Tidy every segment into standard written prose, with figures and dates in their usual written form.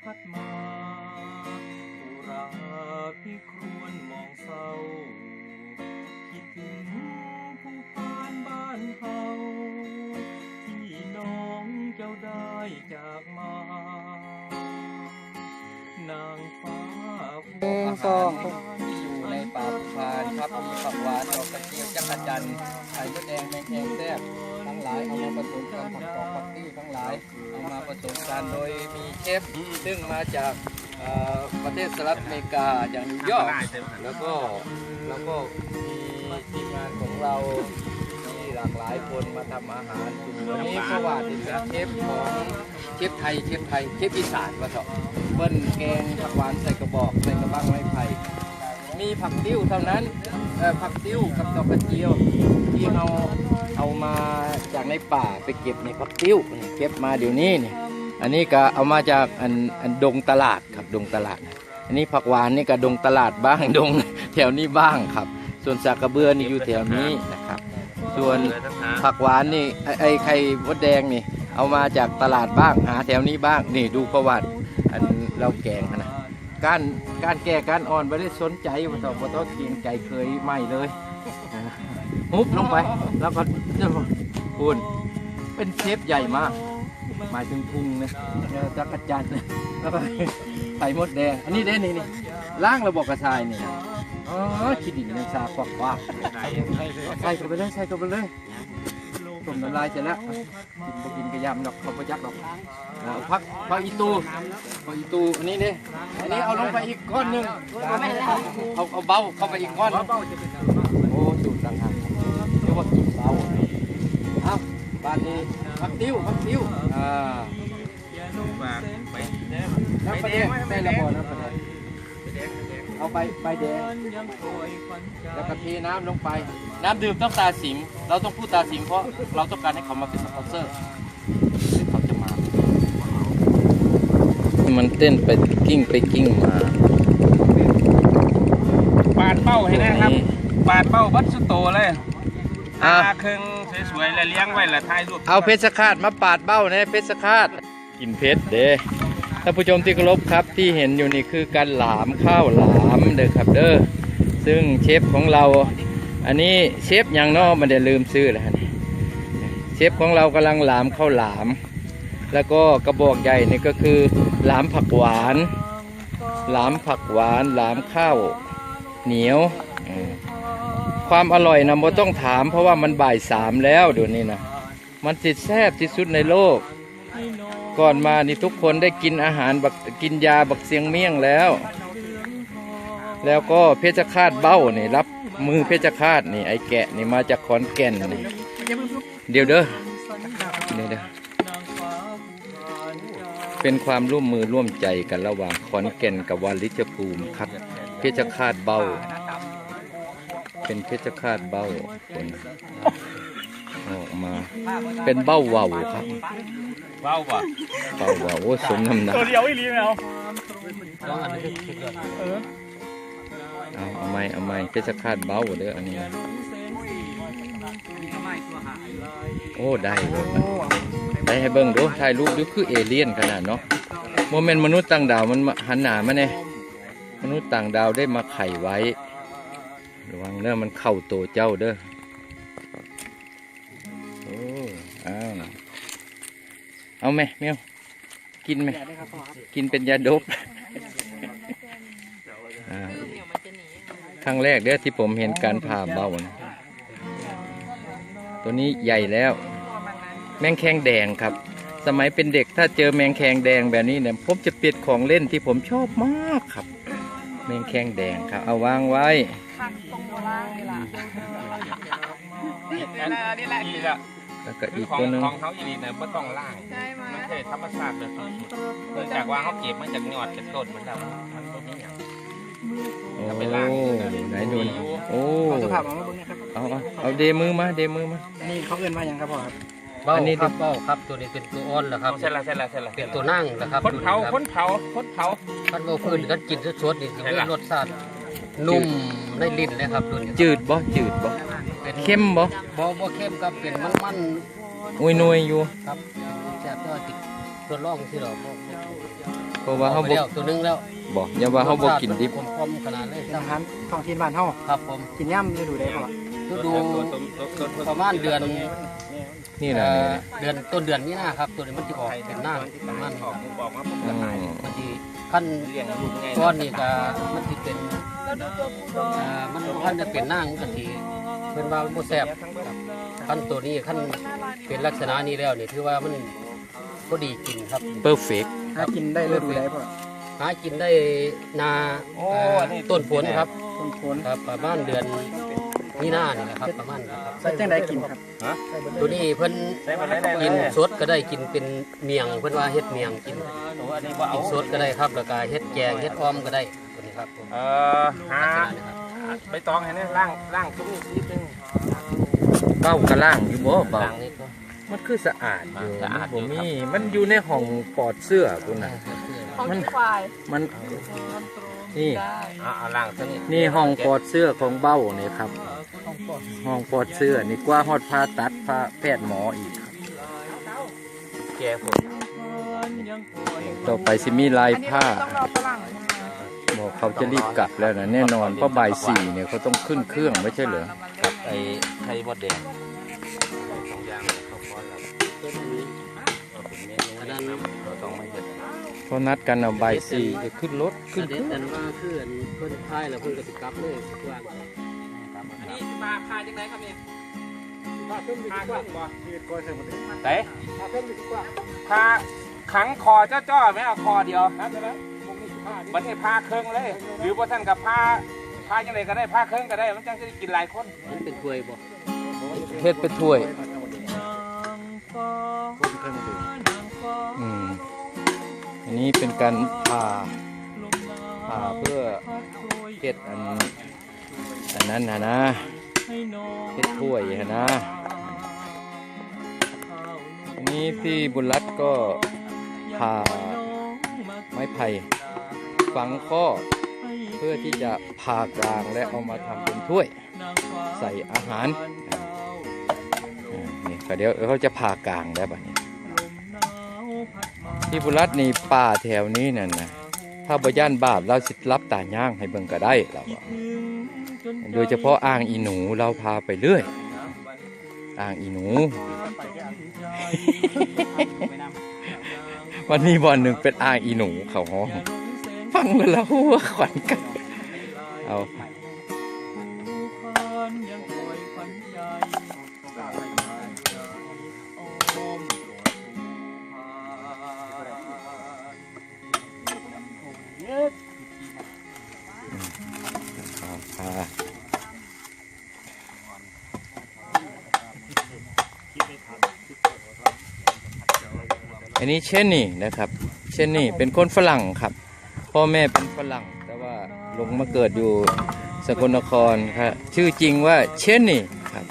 พัดมาอุราพิครวนมองเศร้าคิดถึงผู้พานบ้านเฮาที่น้องเจ้าได้จากมานางฟ้าอยู่ในป่าพานครับมีผักหวานดอกกระเจียวจักรจันทร์ไข่มดแดงแมงแคงแซ่บทั้งหลายเอามาผสมกันผักตอกผักติ้วทั้งหลายเอามาผสมกันโดยมีเชฟซึ่งมาจากประเทศสหรัฐอเมริกาอย่างนิวยอร์กแล้วก็มีทีมงานของเราที่หลากหลายคนมาทำอาหารวันนี้เพราะว่าเป็นเชฟของเชฟไทยเชฟอีสานว่าเถอะเบิ้ลแกงผักหวานใส่กระบอกใส่กระบังไม้ไผ่มีผักติ้วเท่านั้นผักติ้วกับดอกกระเจียวที่เอามาจากในป่าไปเก็บในผักติ้วเก็บมาเดี๋ยวนี้นี่อันนี้ก็เอามาจากอันดงตลาดครับดงตลาดอันนี้ผักหวานนี่ก็ดงตลาดบ้างดงแถวนี้บ้างครับส่วนสากกระเบือนี่อยู่แถวนี้นะครับส่วนผักหวานนี่ไอ้ไข่มดแดงนี่เอามาจากตลาดบ้างหาแถวนี้บ้างนี่ดูประวัติอันเราแกงนะการแก่การอ่อนไม่ได้สนใจว่าต้องเกียงใจเคยไม่เลยฮุบลงไปแล้วก็คุณเป็นเชฟใหญ่มากหมายถึงพุงนะจักรจันทร์แล้วก็ไข่มดแดงอันนี้เด้นี่ล้างระบบกระชายนี่อ๋อขี้ดินยังซากว่าใส่เข้าไปเลยต้มน้ำลายเสร็จแล้วกินกระยำดอกเขาไปยักดอกพักอีตูอันนี้เนี่ยอันนี้เอาลงไปอีกก้อนหนึ่งเอาเบาเข้าไปอีกก้อนโอ้สูตรต่างหากเรียกว่าสูตรเบาเอาบานนี้พักติ้วน้ำปลาแดงได้ระบบน้ำปลาแดงเอาใบแดงแล้วก็เทน้ำลงไปน้ำดื่มต้องตาสิงเราต้องพูดตาสิงเพราะเราต้องการให้เขามาเป็นสปอนเซอร์เขาจะมามันเต้นไปกิ้งมาปาดเป้าให้นะครับปาดเป้าวัดสุโตเลยเครื่องสวยๆแล้วเลี้ยงไว้แล้วถ่ายรูปเอาเพชรฆาตมาปาดเบ้าเนี่ยเพชรฆาตกินเพชรเด้ท่านผู้ชมที่เคารพครับที่เห็นอยู่นี่คือการหลามข้าวหลามเด้อครับเด้อซึ่งเชฟของเราอันนี้เชฟยังนอกมันได้ลืมซื้อแล้วนี่เชฟของเรากำลังหลามข้าวหลามแล้วก็กระบอกใหญ่นี่ก็คือหลามผักหวานหลามข้าวเหนียวความอร่อยนะไม่ต้องถามเพราะว่ามันบ่าย3แล้วเดี๋ยวนี้นะมันติดแซ่บที่สุดในโลกก่อนมานี่ทุกคนได้กินอาหารกินยาบักเสียงเมี่ยงแล้วก็เพชรฆาตเบ้านี่รับมือเพชรฆาตนี่ไอ้แกะนี่มาจากขอนแก่นนี่เดี๋ยวเด้อเป็นความร่วมมือร่วมใจกันระหว่างขอนแก่นกับวาริชภูมิครับเพชรฆาตเบ้าเป็นเพชรฆาตเบ้าคนออกมาเป็นเบ้าว่าวครับเบ้าว่ะโอ้สมน้ำหนักตัวเดียวอีหลีไหมเอาไม่เพชรฆาตเบ้าเด้ออันนี้โอ้ได้เลยได้ให้เบิ่งดูถ่ายรูปดูคือเอเลี่ยนขนาดเนาะโมเมนต์มนุษย์ต่างดาวมันหันหน้ามาเนี่ยมนุษย์ต่างดาวได้มาไข่ไว้ระวังเด้อมันเข้าตัวเจ้าเด้อโอ้เอาไหมแมวกินไหมกินเป็นยาดกครั้งแรกเด้อที่ผมเห็นการผ่าเบ้านะตัวนี้ใหญ่แล้วแมงแคงแดงครับสมัยเป็นเด็กถ้าเจอแมงแคงแดงแบบนี้เนี่ยผมจะเปลี่ยนของเล่นที่ผมชอบมากครับแมงแคงแดงครับเอาวางไว้นี่แหละแล้วก็อีกตัวนึงของเขาอยู่ดีเนี่ยไม่ต้องล่างมันแค่ธรรมชาติเลยเนื่องจากว่าเขาเก็บมาจากยอดจากต้นมันแล้วมันต้นนี้อย่างโอ้ไหนดูโอ้เอาเดมือมานี่เขาเอิ้นว่าอย่างครับพ่อครับอันนี้เบ้าครับตัวนี้เป็นตัวอ่อนเหรอครับใช่ละเป็นตัวนั่งนะครับคนเผาคันเบาฟื้นกันกินสดๆนี่จะมีรสชาตินุ่มในลิ้นเลยครับตัวนี้จืดบ่เข้มบ่เข้มครับเป็นมันอุ้ยนุ่ยอยู่ครับแซ่บตัวติด ทดลองที่เรา เพราะว่าเฮา ไป บ่ แล้วตัวหนึงแล้ว บ่อย่าว่าเฮาบ่กินดิบ ผมคมขนาดเลย อาหารท้องถิ่นบ้านเฮา ครับผม กินย่ำฤดูใดพ่อ ฤดูประมาณเดือน นี่น่ะ เดือนต้นเดือนนี้นะครับตัวนี้มันจะออกเป็นหน้าประมาณ อืม มันจะขั้นก้อนนี่ก็มันจะเป็นมันขั้นจะเป็นหน้ามันก็ทีเป็นว่ามันบ่แซ่บขั้นตัวนี้ขั้นเป็นลักษณะนี้แล้วนี่ถือว่ามันก็ดีกินครับ เพอร์เฟกต์ หากินได้ฤดูใดพ่อ หากินได้นาต้นฝนครับ ต้นโคน ครับประมาณเดือนมีนานี่แหละครับประมาณนี้ครับ ใส่จังไดกินครับ ตัวนี้เพิ่นกินสดก็ได้กินเป็นเมียงเพิ่นว่าเฮ็ดเมียงกินกินสดก็ได้ครับแล้วก็เฮ็ดแกงเฮ็ดอ้อมก็ได้ตัวนี้ครับผม หา ลักษณะนี้ครับ ใบตองให้เนี่ยล่างตรงนี้นิดนึง เบ้ากะล่างอยู่บ่เบ้า ต่างนี้ก็ มันคือสะอาดอยู่ สะอาดอยู่ บ่ ครับ มีมันอยู่ในห้องปลอดเสื้อพุ่นน่ะ มันมันนี่ เอาล่างซะนี่ นี่ห้องปลอดเสื้อของเบ้านี่ครับ ห้องปลอดเสื้อนี่กว่าฮอดผ่าตัดผ่าแพทย์หมออีกครับ แก่ผม ต่อไปสิมีลายผ้าบอกเขาจะรีบกลับแล้วนะแน่นอนเพราะบ่ายสี่เนี่ยเขาต้องขึ้นเครื่องไม่ใช่เหรอ กับไอ้ไข่มดแดงสองอย่างเขาพอแล้วเป็นเมนูเราต้องไม่เห็ด เขานัดกันเอาบ่ายสี่จะขึ้นรถขึ้น เด็ดอันว่าคืออันเพิ่นท้ายแล้วเพิ่นก็สิกลับเลยทุกวัน อันนี้มาพาจังไหนครับเนี่ยพาเครื่องบ่ไหนพาขังคอจ้อๆไม่เอาคอเดียวบัดนี้พาเครื่องเลย หรือว่าท่านกับพาจังไหนก็ได้พาเครื่องก็ได้มันจังจะได้กินหลายคน มันเป็นถ้วยบ่ เฮ็ดไปถ้วยอันนี้เป็นการผ่าเพื่อเฮ็ดอันนั้นนะเฮ็ดถ้วยนะอันนี้พี่บุญรัตน์ก็ผ่าไม้ไผ่ฝังข้อเพื่อที่จะผ่ากลางและเอามาทำเป็นถ้วยใส่อาหารนี่เดี๋ยวเขาจะผ่ากลางได้แบบนี้พี่บุญรัตน์นี่ป่าแถวนี้นั่นนะถ้าบ่ย่านบาปเราสิรับตาย่างให้เบิ่งก็ได้เราว่าโดยเฉพาะอ่างอีหนูเราพาไปเรื่อยอ่างอีหนู วันนี้บ่อนหนึ่งเป็นอ่างอีหนูเขาห้องฟังแล้วหัวขวัญกันเอาอันนี้เชนนี่นะครับเชนนี่เป็นคนฝรั่งครับพ่อแม่เป็นฝรั่งแต่ว่าลงมาเกิดอยู่สกลนครครับชื่อจริงว่าเชนนี่ครับ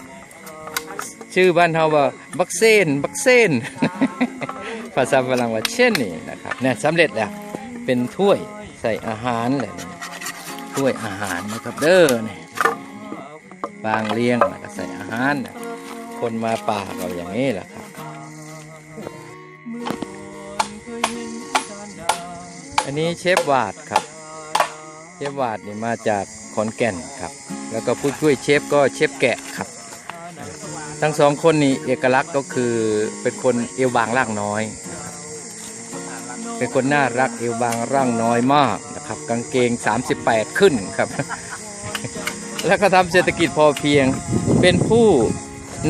ชื่อบ้านเราว่าบักเซน ภาษาฝรั่งว่าเชนนี่นะครับเนี่ยสำเร็จแล้วเป็นถ้วยใส่อาหารเลยถ้วยอาหารนะครับเด้อนี่บางเลี้ยงแล้วก็ใส่อาหารคนมาป่าเราอย่างนี้แหละครับอันนี้เชฟวาดครับเชฟวาดนี่มาจากขอนแก่นครับแล้วก็ผู้ช่วยเชฟก็เชฟแกะครับทั้งสองคนนี้เอกลักษณ์ก็คือเป็นคนเอวบางร่างน้อยนะครับเป็นคนน่ารักเอวบางร่างน้อยมากนะครับกางเกง38ขึ้นครับแล้วก็ทำเศรษฐกิจพอเพียงเป็นผู้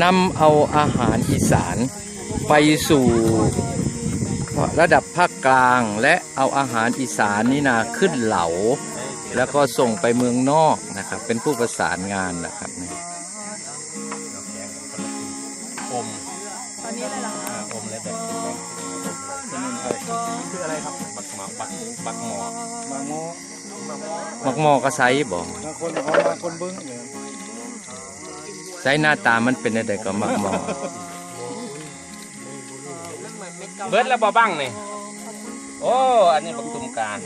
นำเอาอาหารอีสานไปสู่ระดับภาคกลางและเอาอาหารอีสานนี่นาขึ้นเหลาแล้วก็ส่งไปเมืองนอกนะครับเป็นผู้ประสานงานนะครับนี่ อมตอนนี้อะไรล่ะอมเลยแบบคืออะไรครับบักหมอ บางโม มักหมอกระไซบ่ บางคนเขาบางคนเบิ้งเลย ไซหน้าตามันเป็นอะไรก็มักหมอ เบิร์ดแล้วบ่บ้างนี่โอ้อันนี้บักตุ่มการ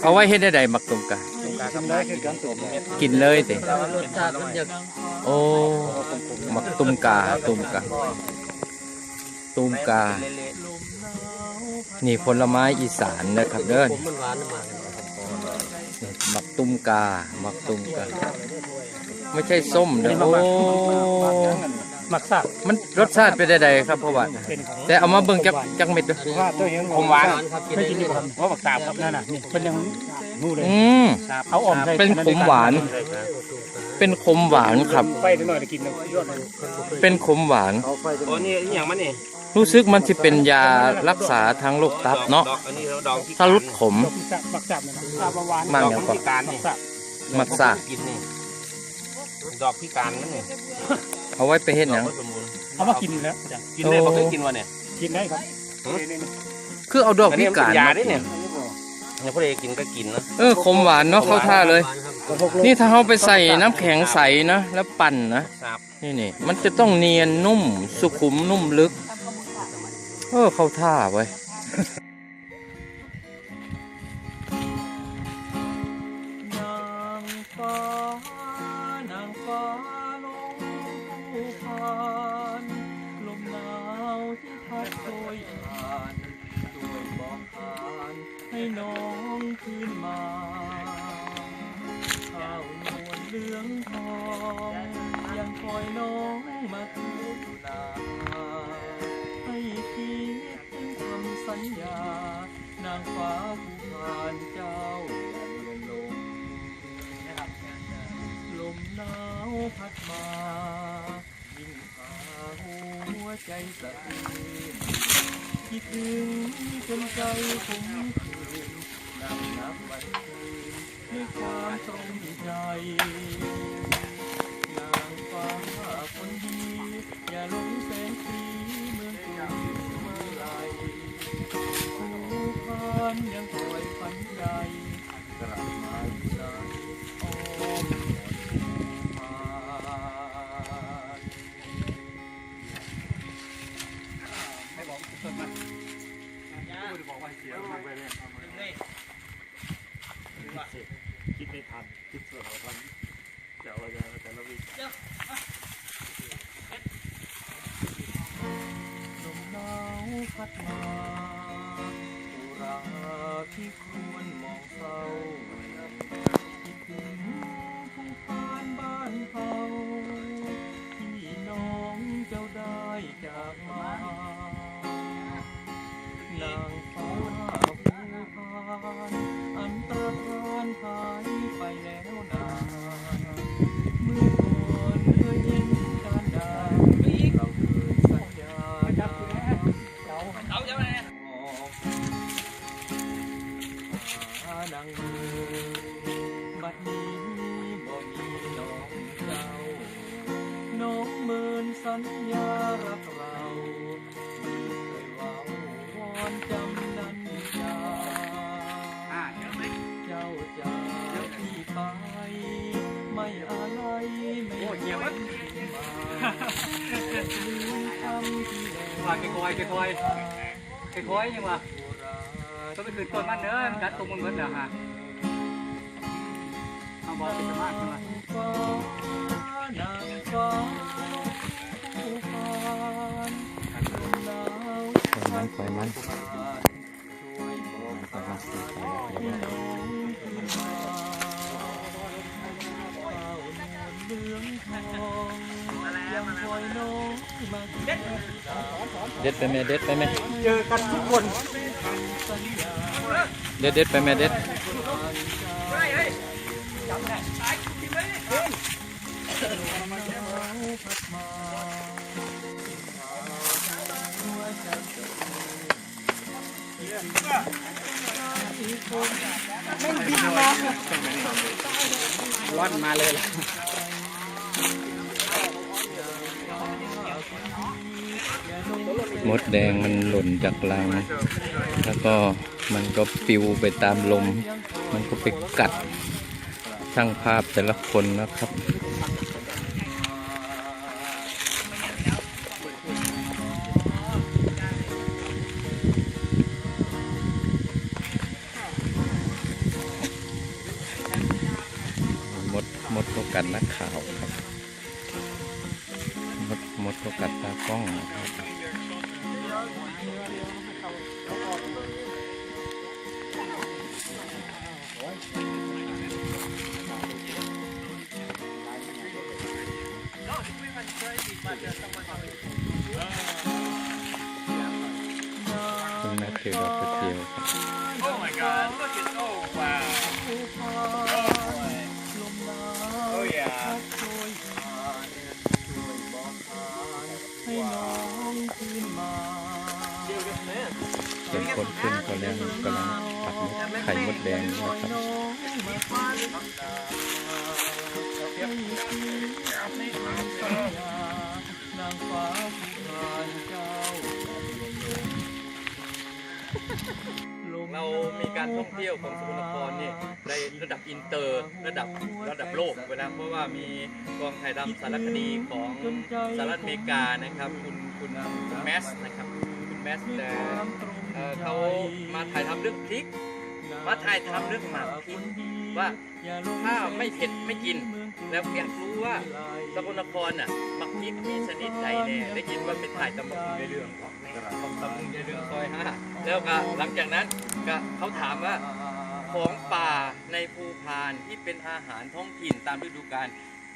เอาไว้ให้ได้ใดมักตุมกะ ทำได้คือการสูบเม็ด กินเลยติ แต่ว่ารสชาติมันจะ โอ้มักตุมกาตุมกาตุมกา เละ นี่ผลไม้อีสานนะครับเด้อ ผมมันหวานมาก นี่หมักตุ้มกาหมักตุ้มกาไม่ใช่ส้มเด้อโอ้ หมักสัก มันรสชาติเป็นใดๆครับพ่อว่าแต่เอามาเบิ่งจักเม็ดเด้อ สุภาพเจ้าเห็น ผมหวาน ครับกิน ไม่ ได้ กิน เล ดี ย กว่าเพราะหมักสาบครับนั่นน่ะนี่เป็นยังนู่นเลย เอาอ่อมใส่ เป็นขมหวาน เป็นขมหวานครับ ไปนิดหน่อยจะกินยอดเลย เป็นขมหวาน โอ้นี่อหย่างมันนี่ รู้สึกมันจะเป็นยารักษาทางโรคตับเนาะ ดอกอันนี้ดอกที่ ถ้าลดขม หมักสับนะสาบหวาน มาก ดอก อย่าง พิ ก่อน การนี่ มักสาก กินนี่ดอกพิการนั่นนี่ เอาไว้ไปเฮ็ดหยัง สมบูรณ์ เอามากินแล้วจ้ะ กินได้บ่เคยกินวะเนี่ย กินได้ครับ คือเอาดอก อัน พิ นี้มัน กา เป็ ร นยา มา ได้เนี่ยเนี่ยพอได้กินก็กินนะ ขมหวานเนาะเข้าท่าเลย นี่ถ้าเราไปใส่น้ำแข็งใสนะแล้วปั่นนะครับ นี่มันจะต้องเนียนนุ่มสุขุมนุ่มลึกเข้าท่าไว้ย นางฟ้านางฟ้าลงภูพานลมหนาวที่พัดโชยผ่านช่วยบอกผ่านให้น้องคืนมาข้าวนวลเหลืองทองยังคอยน้องมาคืนนาให้คิดถึงคำสัญญานางฟ้าภูพานเจ้าอย่าเลือนลง ลมหนาวพัดมายิ่งพาหัวใจสะอื้นคิดถึงจนใจผมคืนนั่งนับวันคืนด้วยความตรงใจนางฟ้าคนดีอย่าหลงแสงสีเมืองกรุงเมื่อไรผู้พันยังคอยฝันใจกลับมาอยู่ใจอ้อม คิดไม่ทันคิดส่วนของทันเจ้าอะไรแต่ละวิ ลมหนาวพัดมาสุราที่ควรมองเศร้าคิดถึงทุ่งพานบ้านเขาที่น้องเจ้าได้จากมา นางฟ้าผู้พานอันตรธานหายไปแล้วนาเมื่อก่อนเคยเห็นการดาเราเคยสัญญาดาเอาจะไปหานางเมืองบัดนี้บ่มีน้องเจ้า น้องเมินสัญญารักเราที่เคยเว้าวอนจำนันยาเจ้าจากที่ไป ไม่อะไรไม่เว้นมาลืมคำที่แล้ว ว่าแกคอยยังวะต้องไปคืนต้นมันเด้อกัดตรงมันเบิดแล้วฮะเอาบอกเป็นมากใช่ไหม ฟ้านางฟ้าผู้พานลมหนาว ปล่อยมัน ช่วยบอกให้น้องคืนมาเฝ้านวลเหลืองทองยังคอยน้องมาเก็บ เด็ดไปแม่เด็ดไปแม่ เจอกันทุกคน สัญญา เด็ดไปแม่เด็ด ร่อนมาเลยล่ะ มดแดงมันหล่นจากรัง แล้วก็มันก็ปลิวไปตามลม มันก็ไปกัดช่างภาพแต่ละคนนะครับ มดก็กัดนักข่าวครับ มดก็กัดตากล้องนะครับ คุณแมทธิวดรเจียวครับ Oh my God! Look at oh wow! Oh yeah! เป็นคนขึ้นก็แล้วกำลังผัดไข่มดแดงนะครับเรามีการท่องเที่ยวของสกลนครนี่ในระดับอินเตอร์ระดับโลกไปแล้วเพราะว่ามีกองถ่ายทำสารคดีของสหรัฐอเมริกานะครับคุณแมสนะครับคุณแมสแต่เขามาถ่ายทำเรื่องพริกมาถ่ายทำเรื่องหมากพริกว่าถ้าไม่เผ็ดไม่กินแล้วอยากรู้ว่าสกลนครน่ะหมากพริกมีชนิดใดแน่ได้ยินว่าเป็นถ่ายตำในเรื่องของตำในเรื่องซอย5แล้วก็หลังจากนั้นก็เขาถามว่าของป่าในภูพานที่เป็นอาหารท้องถิ่นตามฤดูกาล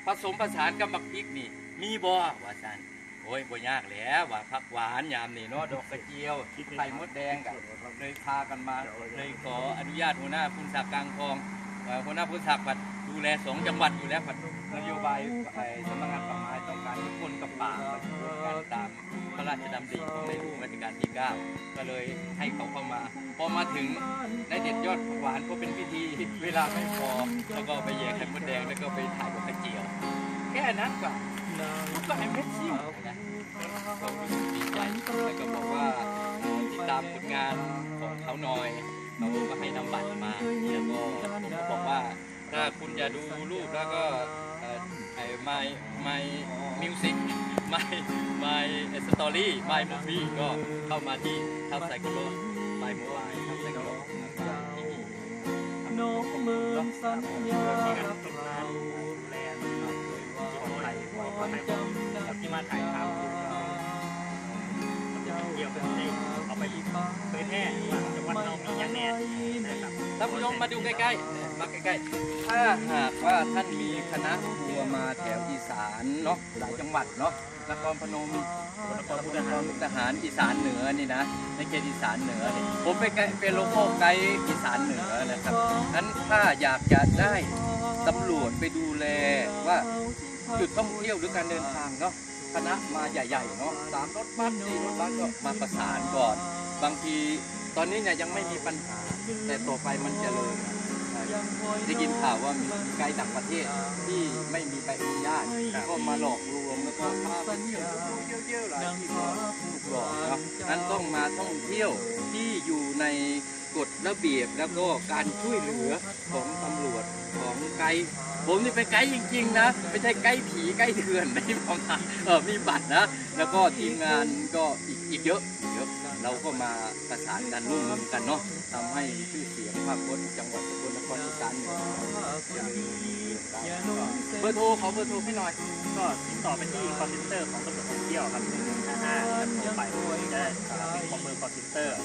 ผสมผสานกับหมากพริกนี่มีบ่ว่าซั่นโอ้ยบ่ยากแล้วว่าผักหวานยามนี่เนาะดอกกระเจียวไข่มดแดงกันเลยพากันมาเลยขออนุญาตหัวหน้าพุนศักดิ์กลางทองหัวหน้าพุนศักดิ์ปัดดูแล2จังหวัดอยู่แล้วปัดนโยบายสำนักงานป่าไม้ต้องการให้คนกับป่าการตามพระราชดำริของในหลวงรัชกาลที่ 9ก็เลยให้เขาเข้ามาพอมาถึงได้เด็ดยอดผักหวานก็เป็นพิธีเวลาไม่พอแล้วก็ไปแย่ไข่มดแดงแล้วก็ไปถ่ายดอกกระเจียวแค่นั้นก็ให้เม็ดซิ่วนะก็รู้สึกดีใจแล้วก็บอกว่าติดตามผลงานของเขาหน่อยเขาก็ให้นำบัตรมาแล้วก็ผมก็บอกว่าถ้าคุณจะดูรูปแล้วก็my music my story my movie ก็เข้ามาที่ทับไซโคโลmy mobile ทับไซโคโลที่มีน้องเมืองสัญญาเราที่มาถ่ายทำเกี่ยวกับที่เอาไปเผยแพร่ว่าจังหวัดเรามีอย่างแน่นะครับท่านผู้ชมมาดูใกล้ๆมาใกล้ๆถ้าหากว่าท่านมีคณะทัวร์มาแถวอีสานเนาะหลายจังหวัดเนาะนครพนมนครมุกดาหารอีสานเหนือนี่นะในเขตอีสานเหนือนี่ผมเป็นโลโก้ไกด์อีสานเหนือนะครับนั้นถ้าอยากจะได้ตำรวจไปดูแลว่าจุดท่องเที่ยวหรือการเดินทางเนาะคณะมาใหญ่ๆเนาะ3 รถบัส 4 รถบัสก็มาประสานก่อนบางทีตอนนี้เนี่ยยังไม่มีปัญหาแต่ต่อไปมันจะเลยได้ยินข่าวว่ามีไกด์ต่างประเทศที่ไม่มีใบอนุญาตก็มาหลอกลวงแล้วก็พาไปเที่ยวเยอะๆหลายที่ก็ถูกหลอกครับนั้นต้องมาท่องเที่ยวที่อยู่ในกฎระเบียบแล้วก็การช่วยเหลือของตำรวจของไกด์ผมนี่เป็นไกด์จริงๆนะไม่ใช่ไกด์ผีไกด์เถื่อนไม่พอมามีบัตรนะแล้วก็ทีมงานก็อีกเยอะเราก็มาประสานกันร่วมมือกันเนาะทำให้ชื่อเสียงภาพพจน์จังหวัดสกลนครอีสานเหนือเบอร์โทรขอเบอร์โทรให้หน่อยก็ติดต่อไปที่คอลเซ็นเตอร์ของตำรวจท่องเที่ยวครับ115ไปได้เป็นข้อมูลคอลเซ็นเตอร์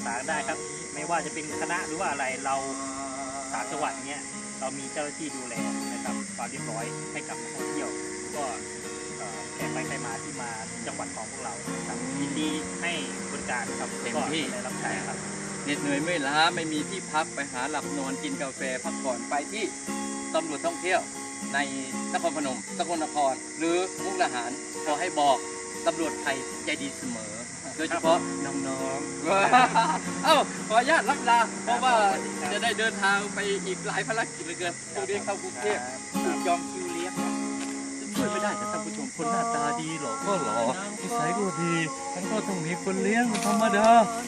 สารได้ครับไม่ว่าจะเป็นคณะหรือว่าอะไรเรา3 จังหวัดเนี้ยเรามีเจ้าหน้าที่ดูแลนะครับความเรียบร้อยให้กับนักท่องเที่ยวก็แขกไปใครมาที่มาจังหวัดของพวกเราครับยินดีให้บริการครับเต็มที่ได้รับใช้ครับเหน็ดเหนื่อยไม่ล้าไม่มีที่พักไปหาหลับนอนกินกาแฟพักผ่อนไปที่ตำรวจท่องเที่ยวในนครพนมสกลนครหรือมุกดาหารขอให้บอกตำรวจไทยใจดีเสมอโดยเฉพาะน้องๆขออนุญาตรับลาเพราะว่าจะได้เดินทางไปอีกหลายภารกิจเหลือเกินช่วงนี้เข้ากรุงเทพถูกจองคิวเลี้ยงช่วยไม่ได้แต่ท่านผู้ชมคนหน้าตาดีหรอก็หล่อนิสัยก็ดีมันก็ต้องมีคนเลี้ยงธรรมดา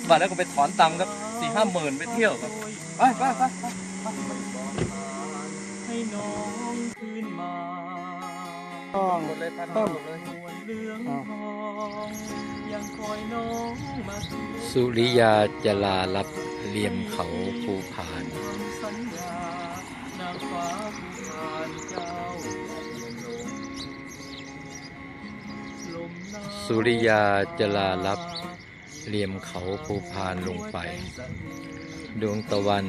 บ้านแล้วก็ไปถอนตังค์ครับ4-5 หมื่นไปเที่ยวครับไปให้น้องคืนมาต้นสุริยาจลาลับเหลี่ยมเขาภูพานสุริยาจลาลับเหลี่ยมเขาภูพานลงไปดวงตะวัน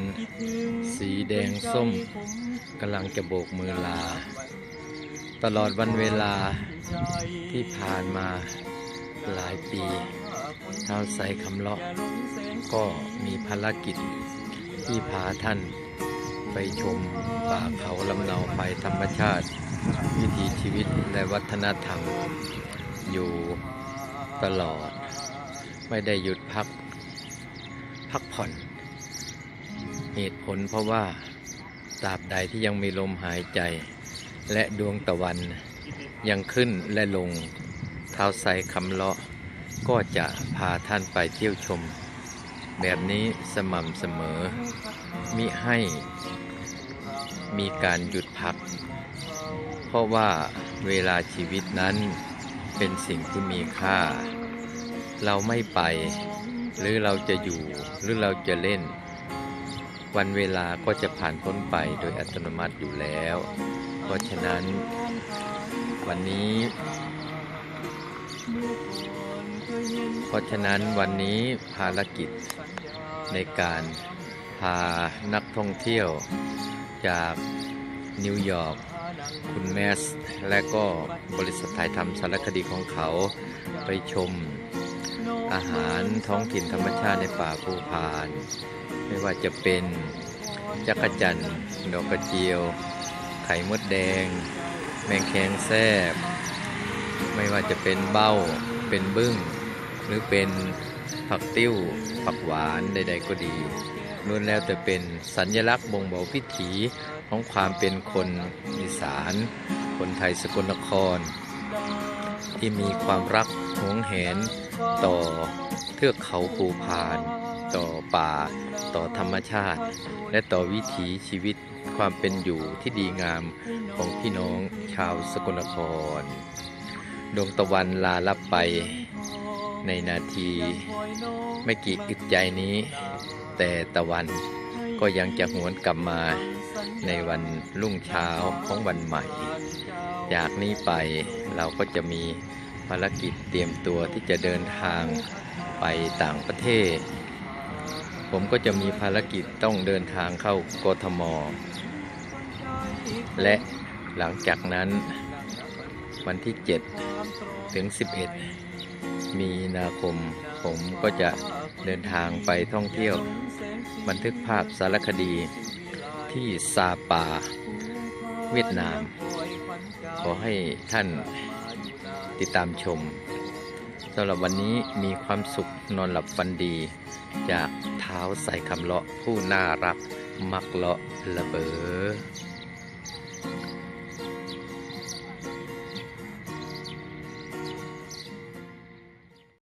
สีแดงส้มกำลังจะโบกมือลาตลอดวันเวลาที่ผ่านมาหลายปี ท้าวไซคำเลาะก็มีภารกิจที่พาท่านไปชมป่าเขาลำเนาไพรธรรมชาติวิถีชีวิตและวัฒนธรรมอยู่ตลอดไม่ได้หยุดพักผ่อนเหตุผลเพราะว่าตราบใดที่ยังมีลมหายใจและดวงตะวันยังขึ้นและลงท้าวไซคำเลาะก็จะพาท่านไปเที่ยวชมแบบนี้สม่ำเสมอมิให้มีการหยุดพักเพราะว่าเวลาชีวิตนั้นเป็นสิ่งที่มีค่าเราไม่ไปหรือเราจะอยู่หรือเราจะเล่นวันเวลาก็จะผ่านพ้นไปโดยอัตโนมัติอยู่แล้วเพราะฉะนั้นวันนี้ภารกิจในการพานักท่องเที่ยวจากนิวยอร์กคุณแมสและก็บริษัทถ่ายทำสารคดีของเขาไปชมอาหารท้องถิ่นธรรมชาติในป่าภูพานไม่ว่าจะเป็นจักรจั่นดอกกระเจียวไข่มดแดงแมงแคงแซ่บไม่ว่าจะเป็นเบ้าเป็นบึ้งหรือเป็นผักติ้วผักหวานใดๆก็ดีล้วนแล้วแต่เป็นสัญลักษณ์บ่งบอกพิถีของความเป็นคนอีสานคนไทยสกลนครที่มีความรักหวงแหนต่อเทือกเขาภูพานต่อป่าต่อธรรมชาติและต่อวิถีชีวิตความเป็นอยู่ที่ดีงามของพี่น้องชาวสกลนครดวงตะวันลาลับไปในนาทีไม่กี่อึดใจนี้แต่ตะวันก็ยังจะหวนกลับมาในวันรุ่งเช้าของวันใหม่จากนี้ไปเราก็จะมีภารกิจเตรียมตัวที่จะเดินทางไปต่างประเทศผมก็จะมีภารกิจต้องเดินทางเข้ากทม.และหลังจากนั้นวันที่7ถึง11มีนาคมผมก็จะเดินทางไปท่องเที่ยวบันทึกภาพสารคดีที่ซาปาเวียดนามขอให้ท่านติดตามชมสำหรับวันนี้มีความสุขนอนหลับฝันดีจากท้าวไซคำเลาะผู้น่ารักมักเลาะระเบ้อ